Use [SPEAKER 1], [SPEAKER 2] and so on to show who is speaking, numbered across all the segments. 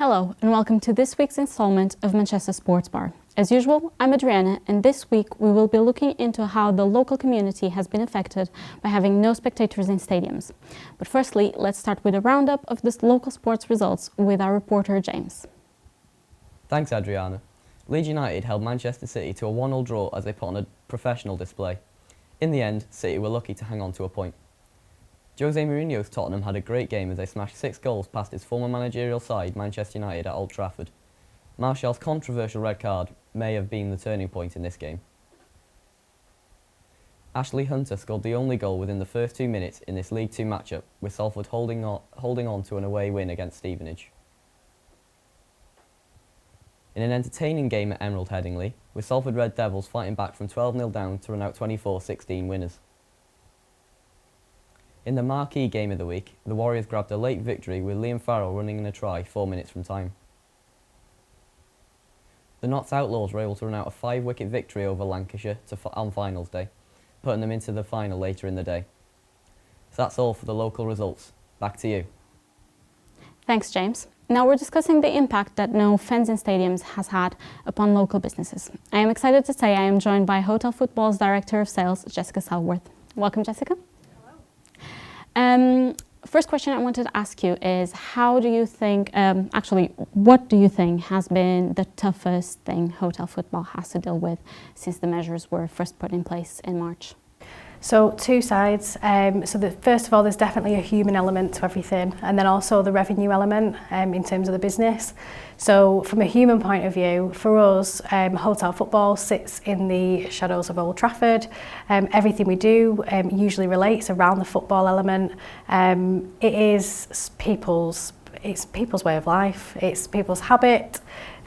[SPEAKER 1] Hello and welcome to this week's installment of MCR Sports Bar. As usual, I'm Adriana, and this week we will be looking into how the local community has been affected by having no spectators in stadiums. But firstly, let's start with a roundup of this local sports results with our reporter James.
[SPEAKER 2] Thanks Adriana. Leeds United held Manchester City to a 1-1 draw as they put on a professional display. In the end, City were lucky to hang on to a point. Jose Mourinho's Tottenham had a great game as they smashed 6 goals past his former managerial side, Manchester United, at Old Trafford. Martial's controversial red card may have been the turning point in this game. Ashley Hunter scored the only goal within the first 2 minutes in this League Two matchup, with Southworth holding on to an away win against Stevenage. In an entertaining game at Emerald Headingley, with Salford Red Devils fighting back from 12-0 down to run out 24-16 winners. In the marquee game of the week, the Warriors grabbed a late victory with Liam Farrell running in a try 4 minutes from time. The Notts Outlaws were able to run out a 5-wicket victory over Lancashire on finals day, putting them into the final later in the day. So that's all for the local results. Back to you.
[SPEAKER 1] Thanks, James. Now we're discussing the impact that no fans in stadiums has had upon local businesses. I am excited to say I am joined by Hotel Football's Director of Sales, Jessica Southworth. Welcome, Jessica. First question I wanted to ask you is, how do you think, what do you think has been the toughest thing Hotel Football has to deal with since the measures were first put in place in March?
[SPEAKER 3] So two sides. First of all, there's definitely a human element to everything, and then also the revenue element in terms of the business. So from a human point of view, for us, Hotel Football sits in the shadows of Old Trafford. Everything we do usually relates around the football element. It is people's way of life. It's people's habit.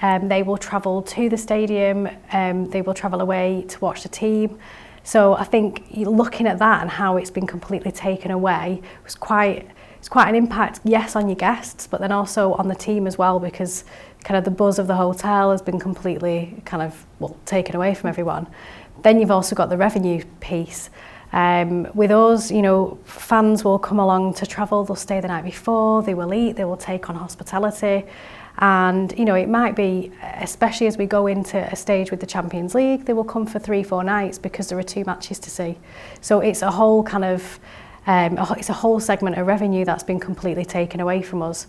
[SPEAKER 3] They will travel to the stadium. They will travel away to watch the team. So I think looking at that and how it's been completely taken away was quite an impact, yes, on your guests, but then also on the team as well, because kind of the buzz of the hotel has been completely taken away from everyone. Then you've also got the revenue piece. With us, fans will come along to travel, they'll stay the night before, they will eat, they will take on hospitality. And it might be, especially as we go into a stage with the Champions League, they will come for 3-4 nights because there are 2 matches to see. So it's a whole it's a whole segment of revenue that's been completely taken away from us.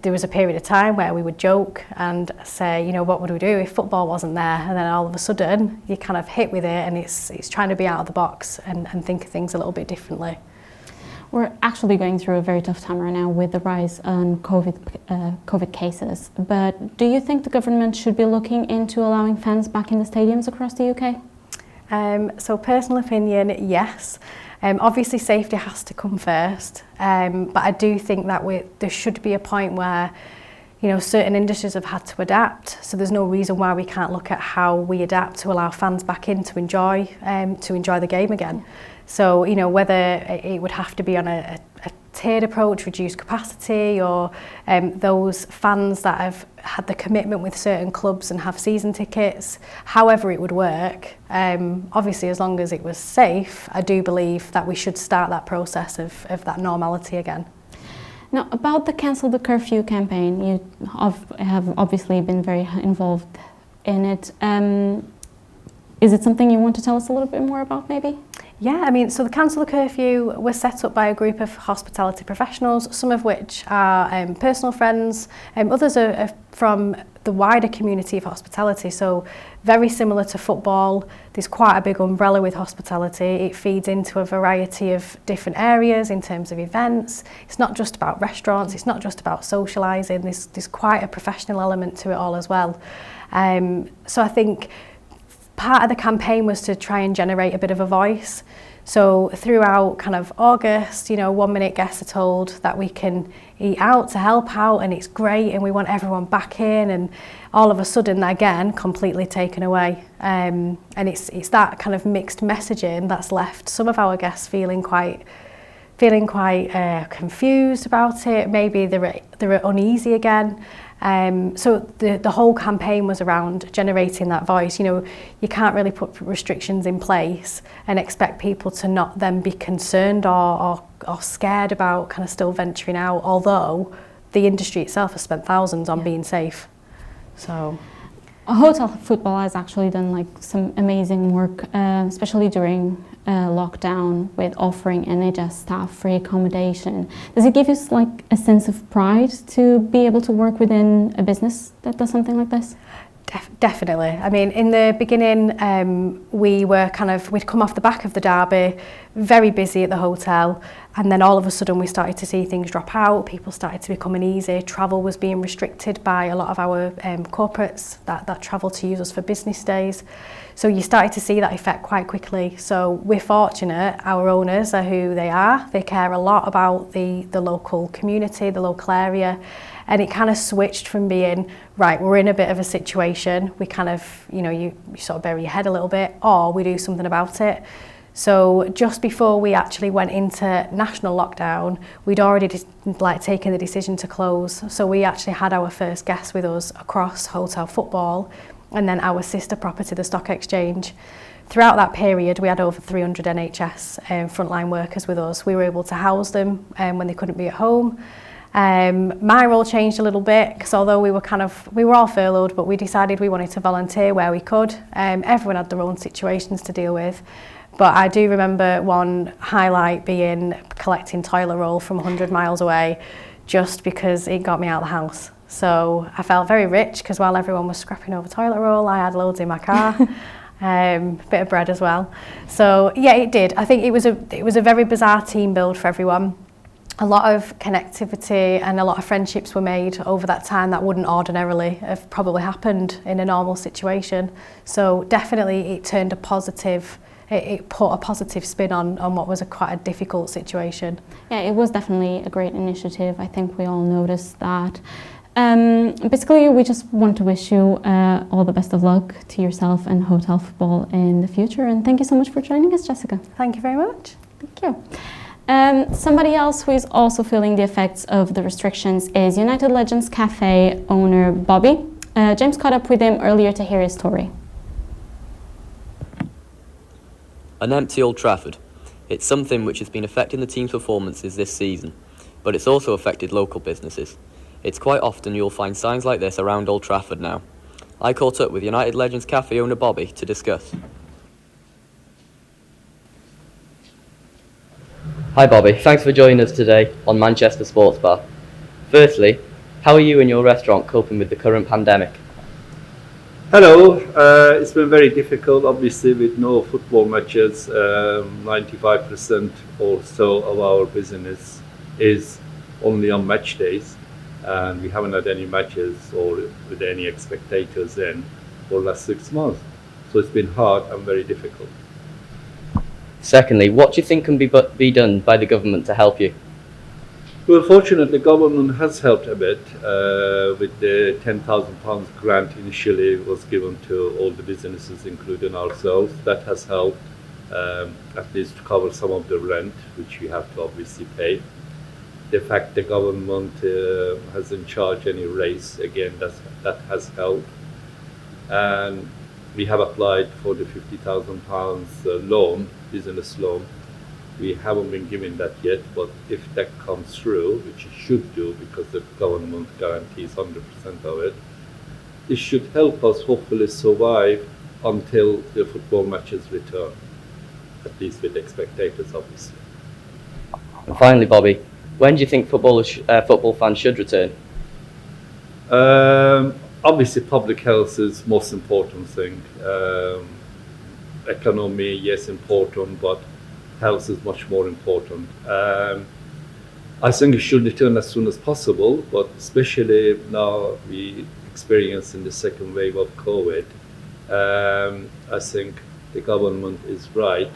[SPEAKER 3] There was a period of time where we would joke and say, what would we do if football wasn't there? And then all of a sudden you're kind of hit with it, and it's trying to be out of the box and think of things a little bit differently.
[SPEAKER 1] We're actually going through a very tough time right now with the rise in COVID cases. But do you think the government should be looking into allowing fans back in the stadiums across the UK?
[SPEAKER 3] So personal opinion, yes. Obviously safety has to come first. But I do think that there should be a point where certain industries have had to adapt. So there's no reason why we can't look at how we adapt to allow fans back in to enjoy the game again. So, whether it would have to be on a tiered approach, reduced capacity, or those fans that have had the commitment with certain clubs and have season tickets, however it would work, obviously as long as it was safe, I do believe that we should start that process of that normality again.
[SPEAKER 1] Now, about the Cancel the Curfew campaign, you have obviously been very involved in it. Is it something you want to tell us a little bit more about, maybe?
[SPEAKER 3] Yeah, so the Cancel the Curfew was set up by a group of hospitality professionals, some of which are personal friends, others are from the wider community of hospitality. So very similar to football, there's quite a big umbrella with hospitality. It feeds into a variety of different areas in terms of events. It's not just about restaurants, it's not just about socialising, there's quite a professional element to it all as well. So I think part of the campaign was to try and generate a bit of a voice. So throughout kind of August, 1 minute guests are told that we can eat out to help out and it's great and we want everyone back in, and all of a sudden, again, completely taken away. And it's that kind of mixed messaging that's left some of our guests feeling quite confused about it. Maybe they're uneasy again. So the whole campaign was around generating that voice. You can't really put restrictions in place and expect people to not then be concerned or scared about kind of still venturing out, although the industry itself has spent thousands on being safe. So
[SPEAKER 1] Hotel football has actually done like some amazing work, especially during lockdown, with offering NHS staff free accommodation. Does it give you like a sense of pride to be able to work within a business that does something like this?
[SPEAKER 3] Definitely. I mean, in the beginning, we'd come off the back of the derby, very busy at the hotel, and then all of a sudden we started to see things drop out, people started to become uneasy, travel was being restricted by a lot of our corporates that travel to use us for business days. So you started to see that effect quite quickly. So we're fortunate, our owners are who they are, they care a lot about the local community, the local area, and it kind of switched from being, right, we're in a bit of a situation, we kind of, you sort of bury your head a little bit, or we do something about it. So just before we actually went into national lockdown, we'd already taken the decision to close. So we actually had our first guest with us across hotel football, and then our sister property, the Stock Exchange. Throughout that period, we had over 300 NHS frontline workers with us. We were able to house them when they couldn't be at home. My role changed a little bit, because although we were all furloughed, but we decided we wanted to volunteer where we could. Everyone had their own situations to deal with. But I do remember one highlight being collecting toilet roll from 100 miles away, just because it got me out of the house. So I felt very rich, because while everyone was scrapping over toilet roll, I had loads in my car, bit of bread as well. So yeah, it did. I think it was a very bizarre team build for everyone. A lot of connectivity and a lot of friendships were made over that time that wouldn't ordinarily have probably happened in a normal situation. So definitely it turned it put a positive spin on what was quite a difficult situation. Yeah,
[SPEAKER 1] it was definitely a great initiative. I think we all noticed that. Basically, we just want to wish you all the best of luck to yourself and hotel football in the future. And thank you so much for joining us, Jessica.
[SPEAKER 3] Thank you very much.
[SPEAKER 1] Thank you. Somebody else who is also feeling the effects of the restrictions is United Legends Cafe owner Bobby. James caught up with him earlier to hear his story.
[SPEAKER 2] An empty Old Trafford. It's something which has been affecting the team's performances this season, but it's also affected local businesses. It's quite often you'll find signs like this around Old Trafford now. I caught up with United Legends Cafe owner Bobby to discuss. Hi Bobby, thanks for joining us today on Manchester Sports Bar. Firstly, how are you and your restaurant coping with the current pandemic?
[SPEAKER 4] Hello, it's been very difficult, obviously, with no football matches. 95% or so of our business is only on match days, and we haven't had any matches or with any spectators in for the last 6 months. So it's been hard and very difficult.
[SPEAKER 2] Secondly, what do you think can be done by the government to help you?
[SPEAKER 4] Well, fortunately, the government has helped a bit with the £10,000 grant initially was given to all the businesses, including ourselves. That has helped at least to cover some of the rent, which we have to obviously pay. The fact the government hasn't charged any rates, again, that has helped. And we have applied for the £50,000 loan, business loan. We haven't been given that yet, but if that comes through, which it should do because the government guarantees 100% of it, it should help us hopefully survive until the football matches return, at least with the spectators, obviously.
[SPEAKER 2] And finally, Bobby, when do you think football fans should return?
[SPEAKER 4] Obviously, public health is the most important thing. Economy, yes, important, but health is much more important. I think it should return as soon as possible, but especially now we experience in the second wave of COVID, I think the government is right,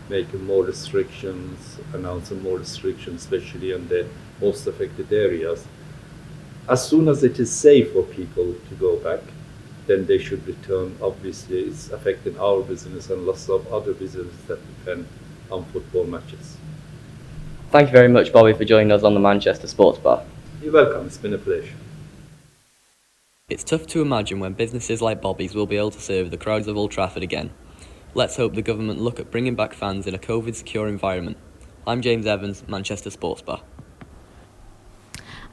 [SPEAKER 4] making more restrictions, announcing more restrictions, especially in the most affected areas. As soon as it is safe for people to go back, then they should return. Obviously, it's affecting our business and lots of other businesses that depend on football matches.
[SPEAKER 2] Thank you very much, Bobby, for joining us on the Manchester Sports Bar.
[SPEAKER 4] You're welcome, it's been a pleasure.
[SPEAKER 2] It's tough to imagine when businesses like Bobby's will be able to serve the crowds of Old Trafford again. Let's hope the government look at bringing back fans in a COVID-secure environment. I'm James Evans, Manchester Sports Bar.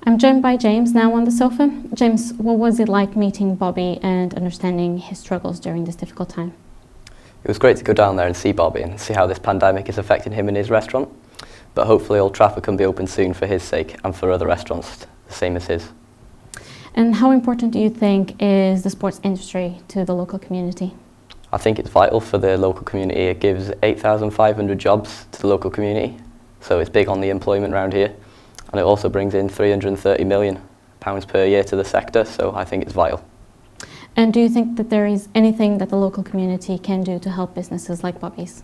[SPEAKER 1] I'm joined by James now on the sofa. James, what was it like meeting Bobby and understanding his struggles during this difficult time?
[SPEAKER 5] It was great to go down there and see Bobby and see how this pandemic is affecting him and his restaurant. But hopefully Old Trafford can be open soon for his sake and for other restaurants, the same as his.
[SPEAKER 1] And how important do you think is the sports industry to the local community?
[SPEAKER 5] I think it's vital for the local community. It gives 8,500 jobs to the local community, so it's big on the employment around here. And it also brings in £330 million per year to the sector, so I think it's vital.
[SPEAKER 1] And do you think that there is anything that the local community can do to help businesses like Bobby's?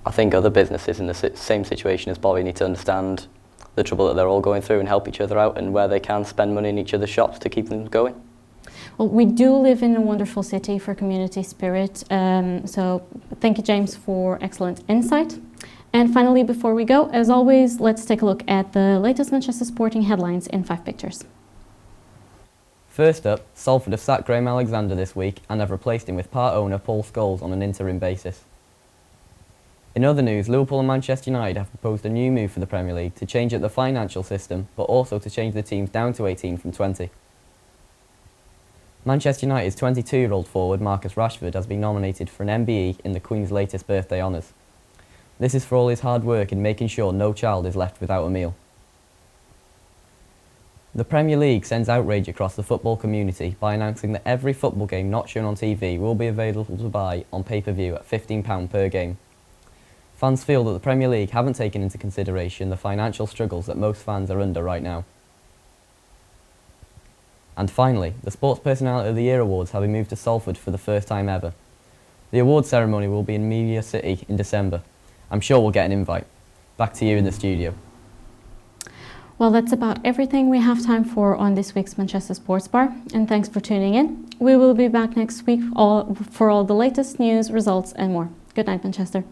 [SPEAKER 5] I think other businesses in the same situation as Bobby need to understand the trouble that they're all going through and help each other out, and where they can spend money in each other's shops to keep them going.
[SPEAKER 1] Well, we do live in a wonderful city for community spirit, so thank you, James, for excellent insight. And finally, before we go, as always, let's take a look at the latest Manchester sporting headlines in 5 pictures.
[SPEAKER 2] First up, Salford have sacked Graham Alexander this week and have replaced him with part owner Paul Scholes on an interim basis. In other news, Liverpool and Manchester United have proposed a new move for the Premier League to change up the financial system, but also to change the teams down to 18 from 20. Manchester United's 22-year-old forward Marcus Rashford has been nominated for an MBE in the Queen's latest birthday honours. This is for all his hard work in making sure no child is left without a meal. The Premier League sends outrage across the football community by announcing that every football game not shown on TV will be available to buy on pay-per-view at £15 per game. Fans feel that the Premier League haven't taken into consideration the financial struggles that most fans are under right now. And finally, the Sports Personality of the Year awards have been moved to Salford for the first time ever. The awards ceremony will be in Media City in December. I'm sure we'll get an invite. Back to you in the studio.
[SPEAKER 1] Well, that's about everything we have time for on this week's Manchester Sports Bar, and thanks for tuning in. We will be back next week for all the latest news, results and more. Good night, Manchester.